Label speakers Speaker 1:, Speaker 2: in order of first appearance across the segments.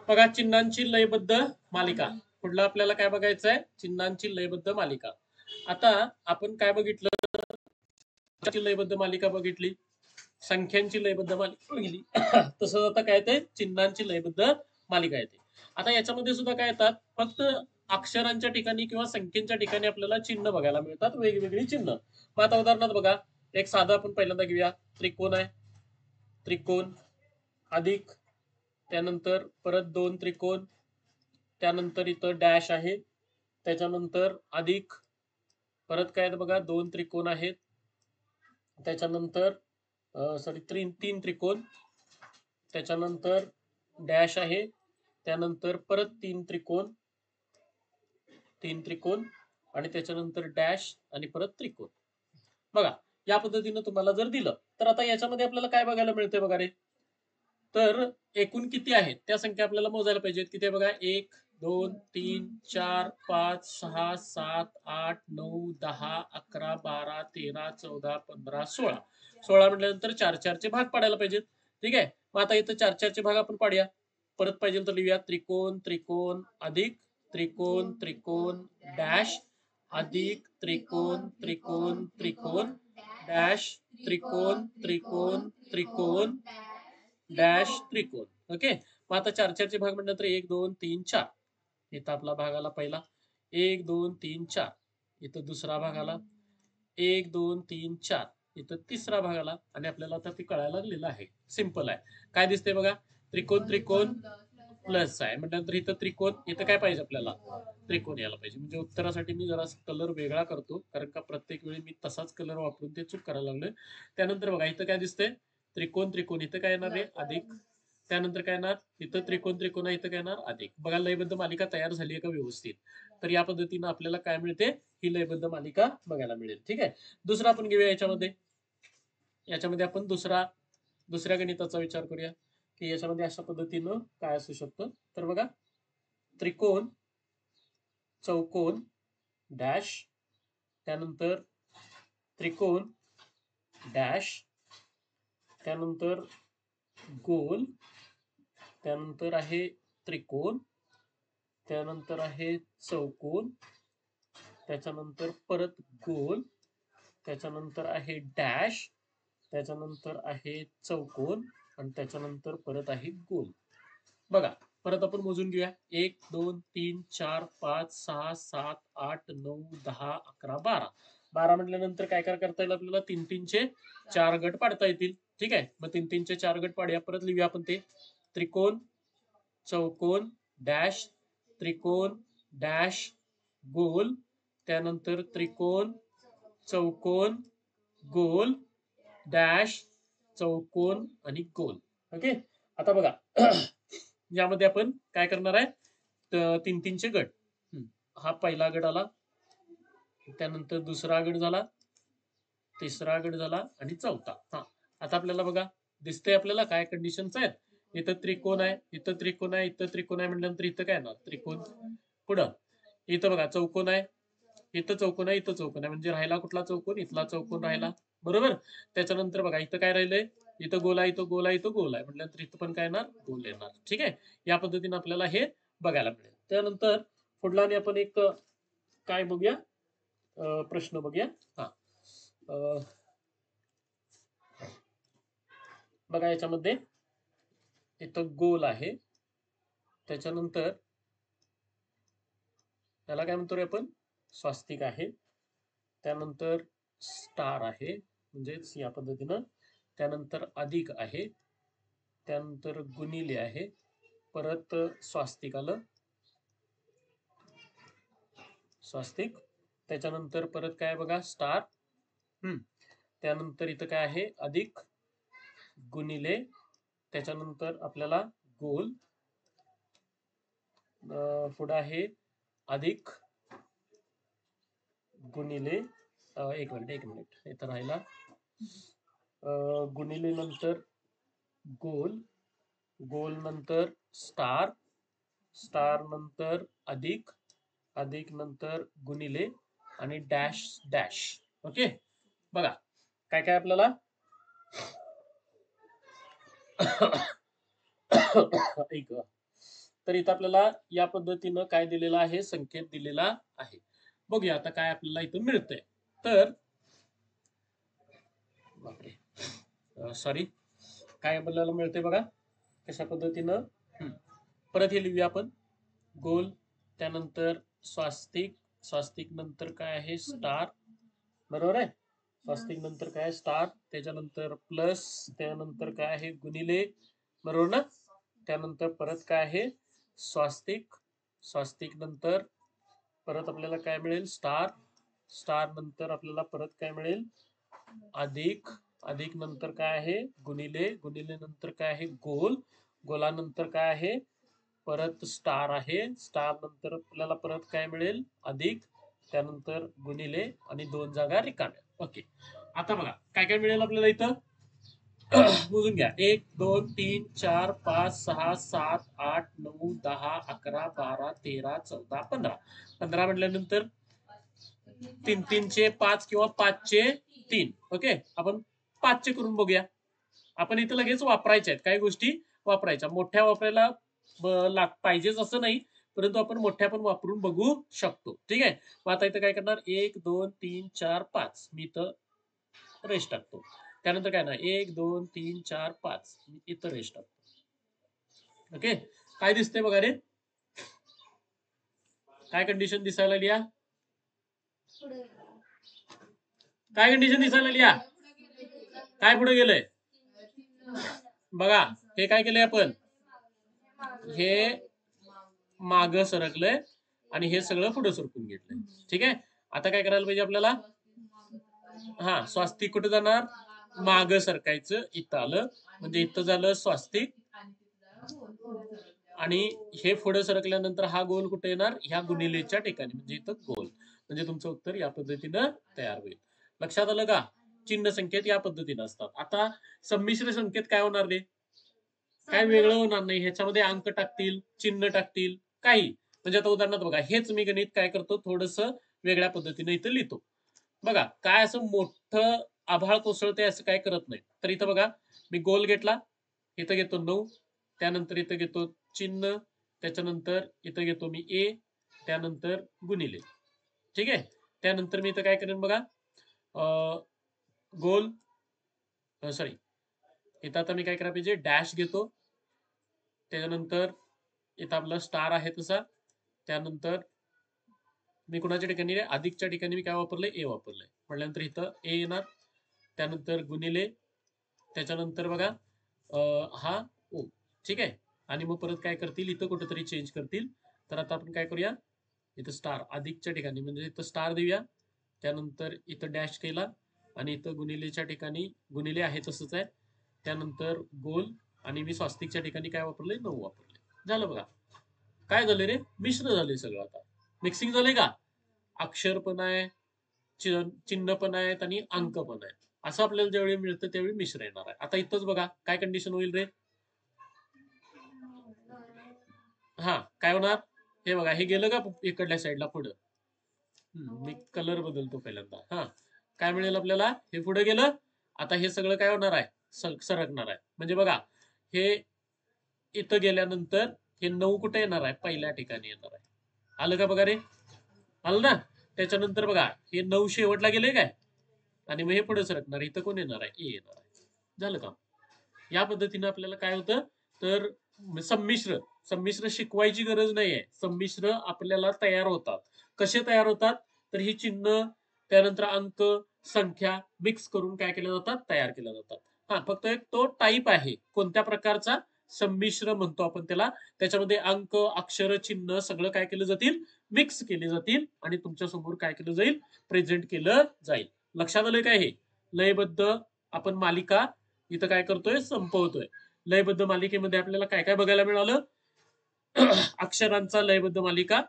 Speaker 1: बघा चिन्हांची लयबद्ध मालिका. पुढलं आपल्याला काय बघायचं आहे? चिन्हांची लयबद्ध मालिका. आता आपण काय बघितलं? लयबद्ध मालिका बघितली, संख्यांची लयबद्ध मालिका बघितली. तसंच आता काय ते चिन्हांची लयबद्ध मालिका येते. आता याच्यामध्ये सुद्धा काय येतात? फक्त अक्षरांच्या ठिकाणी किंवा संख्येच्या ठिकाणी आपल्याला चिन्ह बघायला मिळतात, वेगवेगळी चिन्ह. मग आता उदाहरणार्थ बघा, एक साधा आपण पहिल्यांदा घेऊया. त्रिकोण आहे, त्रिकोण अधिक, त्यानंतर परत दोन त्रिकोण, त्यानंतर इथं डॅश आहे, त्याच्यानंतर अधिक, परत काय बघा दोन त्रिकोण आहेत, त्याच्यानंतर तीन त्रिकोण, त्याच्यानंतर डॅश आहे, त्यानंतर परत तीन त्रिकोण आणि त्याच्यानंतर डॅश आणि परत त्रिकोण. बघा या पद्धतीनं तुम्हाला जर दिलं तर आता याच्यामध्ये आपल्याला काय बघायला मिळतंय बघा रे, तर एकूण किती आहेत त्या संख्या आपल्याला मोजायला पाहिजेत. किती आहे बघा, 1 2 3 4 5 6 7 8 9 10 11 12 13 14 15 16. 16 म्हटल्यानंतर 4 4 चे भाग पाडायला पाहिजेत. ठीक आहे, मग आता इथं 4 4 चे भाग आपण पाडूया. परत पाहिजे तर लिहूया, त्रिकोण त्रिकोण अधिक त्रिकोण त्रिकोण डॅश अधिक त्रिकोण त्रिकोण त्रिकोण डॅश त्रिकोण त्रिकोण त्रिकोण डॅश त्रिकोण. ओके, मग आता 4 4 चे भाग म्हटल्यानंतर 1 2 3 4. इथं आपला भाग आला पहिला, 1 2 3 4. इथं दुसरा भाग आला, 1 2 3 4. इथं तिसरा भाग आला आणि आपल्याला आता ते कळायला लागलेलं आहे. सिंपल आहे. काय दिसतंय बघा, त्रिकोण त्रिकोण प्लस आहे म्हटल्यानंतर इथं त्रिकोण, इथं काय पाहिजे आपल्याला, त्रिकोण यायला पाहिजे. म्हणजे उत्तरासाठी मी जरा कलर वेगळा करतो, कारण का प्रत्येक वेळी मी तसाच कलर वापरून ते चूक करायला लागलोय. त्यानंतर बघा इथं काय दिसतंय, त्रिकोण त्रिकोण, इथं काय येणार आहे अधिक, त्यानंतर काय येणार इथं त्रिकोण त्रिकोण, इथं काय येणार अधिक. बघा लयबद्ध मालिका तयार झाली आहे का व्यवस्थित. तर या पद्धतीनं आपल्याला काय मिळते, ही लयबद्ध मालिका बघायला मिळेल. ठीक आहे, दुसरा आपण घेऊया याच्यामध्ये आपण दुसऱ्या गणिताचा विचार करूया की याच्यामध्ये अशा पद्धतीनं काय असू शकतं. तर बघा, त्रिकोण चौकोन डॅश, त्यानंतर त्रिकोण डॅश, त्यानंतर गोल, त्यानंतर आहे त्रिकोण, त्यानंतर आहे चौकोन, त्याच्यानंतर परत गोल, त्याच्यानंतर आहे डॅश, त्याच्यानंतर आहे चौकोन आणि त्याच्यानंतर परत आहे गोल. बघा परत आपण मोजून घेऊया, 1 2 3 4 5 6 7 8 9 10 11 12. 12 म्हटल्यानंतर काय काय करता येईल आपल्याला, 3 3 चे 4 गट पाडता येतील. ठीक आहे, मग 3 3 चे 4 गट पाडूया. परत लिहूया आपण ते, त्रिकोण चौकोन डॅश त्रिकोण डॅश गोल, त्यानंतर त्रिकोण चौकोन गोल डॅश चौकोन आणि गोल. ओके, आता बघा यामध्ये आपण काय करणार आहे, 3 3 चे गट. हा पहिला गट आला, त्यानंतर दुसरा गट झाला, तिसरा गट झाला आणि चौथा. हा आता आपल्याला बघा दिसतंय आपल्याला काय कंडिशन्स आहेत. इथं त्रिकोण आहे, इथं त्रिकोण आहे, इथं त्रिकोण आहे म्हटल्यानंतर इथं काय येणार त्रिकोण. पुढं इथं बघा चौकोन आहे, इथं चौकोन आहे, इथं चौकोन आहे, म्हणजे राहिला कुठला चौकोन, इथला चौकोन राहिला. बरोबर, त्याच्यानंतर बघा इथं काय राहिलंय, इथं गोल आहे, इथं गोल आहे, इथं गोल आहे म्हटल्यानंतर इथं पण काय येणार गोल येणार. ठीक आहे, या पद्धतीने आपल्याला हे बघायला मिळेल. त्यानंतर पुढला आपण एक काय बघूया, प्रश्न बघूया. हा बघा याच्यामध्ये इथं गोल आहे, त्याच्यानंतर त्याला काय म्हणतो रे आपण, स्वास्तिक आहे, त्यानंतर स्टार आहे म्हणजेच या पद्धतीनं, त्यानंतर अधिक आहे, त्यानंतर गुणिले आहे, परत स्वास्तिक आलं, स्वास्तिक, त्याच्यानंतर परत काय बघा स्टार, त्यानंतर इथं काय आहे अधिक गुणिले, त्याच्यानंतर आपल्याला गोल, पुढे आहे अधिक गुणिले, एक मिनिट इथं राहिला, गुणिले नंतर गोल, गोल नंतर स्टार, स्टार नंतर अधिक, अधिक नंतर गुणिले आणि डॅश डॅश. ओके, बघा काय काय आपल्याला ऐक. तर इथं आपल्याला या पद्धतीनं काय दिलेलं आहे, संकेत दिलेला आहे. बघूया आता काय आपल्याला इथं मिळतंय. तर सॉरी, काय आपल्याला मिळतंय बघा कशा पद्धतीनं. परत हे लिहूया आपण. गोल, त्यानंतर स्वास्तिक, स्वास्तिक नंतर काय आहे स्टार, बरोबर आहे. स्वास्तिक नंतर काय स्टार, त्याच्यानंतर प्लस, त्यानंतर काय आहे गुणिले, बरोबर ना. त्यानंतर परत काय आहे स्वास्तिक, स्वास्तिक नंतर परत आपल्याला काय मिळेल स्टार, स्टार नंतर आपल्याला परत काय मिळेल अधिक, अधिक नंतर काय आहे गुणिले, गुणिले नंतर काय आहे गोल, गोलानंतर काय आहे परत स्टार आहे, स्टार नंतर आपल्याला परत काय मिळेल अधिक, त्यानंतर गुणिले आणि 2 जागा रिकाम्या. ओके. आता बघा काय काय मिळेल आपल्याला इथं. मोजून घ्या. 1 2 3 4 5 6 7 8 9 10 11 12 13 14 15. 15 म्हटल्यानंतर 3 3 चे 5 किंवा 5 चे 3. ओके. आपण 5 चे करून बघूया. आपण इथं लगेच वापरायच्या आहेत काही गोष्टी, वापरायच्या. मोठ्या वापरायला पाहिजेच असं नाही, परंतु आपण मोठ्या पण वापरून बघू शकतो. ठीक आहे. मग आता इथं काय करणार 1 2 3 4 5 मी इथं रेष टाकतो. त्यानंतर काय ना 1 2 3 4 5 मी इथं रेष टाकतो. ओके. काय दिसतंय बघा रे, काय कंडिशन दिसायला लिहा, काय कंडिशन दिसायला लिहा, काय पुढे गेलंय बघा. हे काय केलंय आपण, हे माग सरकलंय आणि हे सगळं पुढे सरकून घेतलंय. ठीक आहे. आता काय करायला पाहिजे आपल्याला, हा स्वास्तिक कुठे जाणार, माग सरकायचं, इथं आलं म्हणजे इथं झालं स्वास्तिक आणि हे पुढे सरकल्यानंतर हा गोल कुठे येणार, ह्या गुणिलेच्या ठिकाणी म्हणजे इथं गोल, म्हणजे तुमचं उत्तर या पद्धतीनं तयार होईल. लक्षात आलं का. चिन्ह संकेत या पद्धतीनं असतात. आता संमिश्र संकेत काय होणार रे, काय वेगळं होणार नाही. ह्याच्यामध्ये अंक टाकतील, चिन्ह टाकतील, काही म्हणजे आता उदाहरणार्थ बघा हेच मी गणित काय करतो थोडस वेगळ्या पद्धतीने इथं लिहितो. बघा काय असं मोठं आभाळ कोसळते असं काय करत नाही. तर इथं बघा मी गोल घेतला, इथं घेतो 9, त्यानंतर इथं घेतो चिन्ह, त्याच्यानंतर इथं घेतो मी ए, त्यानंतर गुणिले. ठीक आहे. त्यानंतर मी इथं काय करेन बघा गोल, सॉरी इथं आता मी काय करायला पाहिजे डॅश घेतो, त्याच्यानंतर इथं आपला स्टार आहे तसा, त्यानंतर मी कुणाच्या ठिकाणी अधिकच्या ठिकाणी मी काय वापरलंय ए वापरलंय, म्हटल्यानंतर इथं ए येणार, त्यानंतर गुणिले, त्याच्यानंतर बघा हा ओ. ठीक आहे. आणि मग परत काय करतील इथं कुठेतरी चेंज करतील. तर आता आपण काय करूया इथं स्टार अधिकच्या ठिकाणी म्हणजे इथं स्टार देऊया, त्यानंतर इथं डॅश केला आणि इथं गुणिलेच्या ठिकाणी गुणिले आहे तसंच आहे, त्यानंतर गोल आणि मी स्वास्तिकच्या ठिकाणी काय वापरलंय 9 वापरले. झालं बघा. काय झालं रे, मिश्र झाले सगळं. आता मिक्सिंग झालंय का, अक्षर पण आहे, चिन्ह पण आहेत आणि अंक पण आहेत. असं आपल्याला ज्यावेळी मिळतं त्यावेळी मिश्र येणार आहे. आता इथंच बघा काय कंडिशन होईल रे, हा काय होणार हे बघा, हे गेलं का इकडल्या साईडला पुढं. मी कलर बदलतो पहिल्यांदा. हा काय मिळेल आपल्याला, हे पुढे गेलं. आता हे सगळं काय होणार आहे, सरकणार आहे. म्हणजे बघा हे इथं गेल्यानंतर हे 9 कुठे येणार आहे, पहिल्या ठिकाणी येणार आहे. आलं का बघा रे, आलं ना. त्याच्यानंतर बघा हे 9 शेवटला गेले काय आणि मग हे पुढे सरकणार, इथं कोण येणार आहे ए येणार आहे. झालं का. या पद्धतीनं आपल्याला काय होतं, तर संमिश्र, संमिश्र शिकवायची गरज नाहीये, संमिश्र आपल्याला तयार होतात. कसे तयार होतात, तर ही चिन्ह त्यानंतर अंक संख्या मिक्स करून काय केल्या जातात, तयार केल्या जातात. हा फक्त एक तो टाईप आहे कोणत्या प्रकारचा, संमिश्र म्हणतो आपण त्याला. त्याच्यामध्ये अंक अक्षर चिन्ह सगळं काय केलं जातील, मिक्स केले जातील आणि तुमच्या समोर काय केलं जाईल, प्रेझेंट केलं जाईल. लक्षात आलंय काय, हे लयबद्ध आपण मालिका इथं काय करतोय, संपवतोय. लयबद्ध मालिकेमध्ये आपल्याला काय काय बघायला मिळालं, अक्षरांचा लयबद्ध मालिका,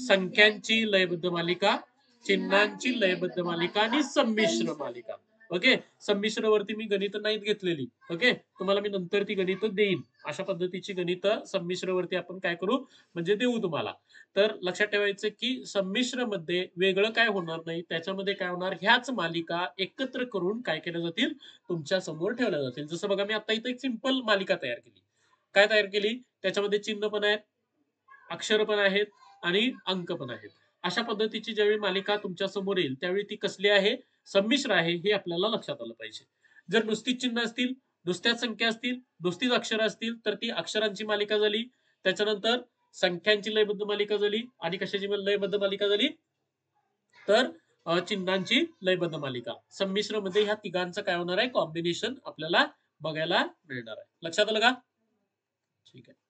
Speaker 1: संख्यांची लयबद्ध मालिका, चिन्हांची लयबद्ध मालिका आणि संमिश्र मालिका. ओके. संमिश्रवरती मी गणित नाहीत घेतलेली. ओके. तुम्हाला मी नंतर ती गणित देईन. अशा पद्धतीची गणित संमिश्रवरती आपण काय करू म्हणजे देऊ तुम्हाला. तर लक्षात ठेवायचं की संमिश्रमध्ये वेगळं काय होणार नाही. त्याच्यामध्ये काय होणार ह्याच मालिका एकत्र करून काय केल्या जातील तुमच्या समोर ठेवल्या जातील. जसं बघा मी आता इथे एक सिंपल मालिका तयार केली. काय तयार केली? त्याच्यामध्ये चिन्ह पण आहेत, अक्षर पण आहेत आणि अंक पण आहेत. अशा पद्धतीची ज्यावेळी मालिका तुमच्या समोर येईल त्यावेळी ती कसली आहे संमिश्र आहे हे आपल्याला लक्षात आलं पाहिजे. जर नुसतीच चिन्ह असतील, नुसत्याच संख्या असतील, नुसतीच अक्षरं असतील तर ती अक्षरांची मालिका झाली. त्याच्यानंतर संख्यांची लयबद्ध मालिका झाली आणि कशाची लयबद्ध मालिका झाली तर चिन्हांची लयबद्ध मालिका. संमिश्र मध्ये ह्या तिघांचं काय होणार आहे कॉम्बिनेशन आपल्याला बघायला मिळणार आहे. लक्षात आलं का? ठीक आहे.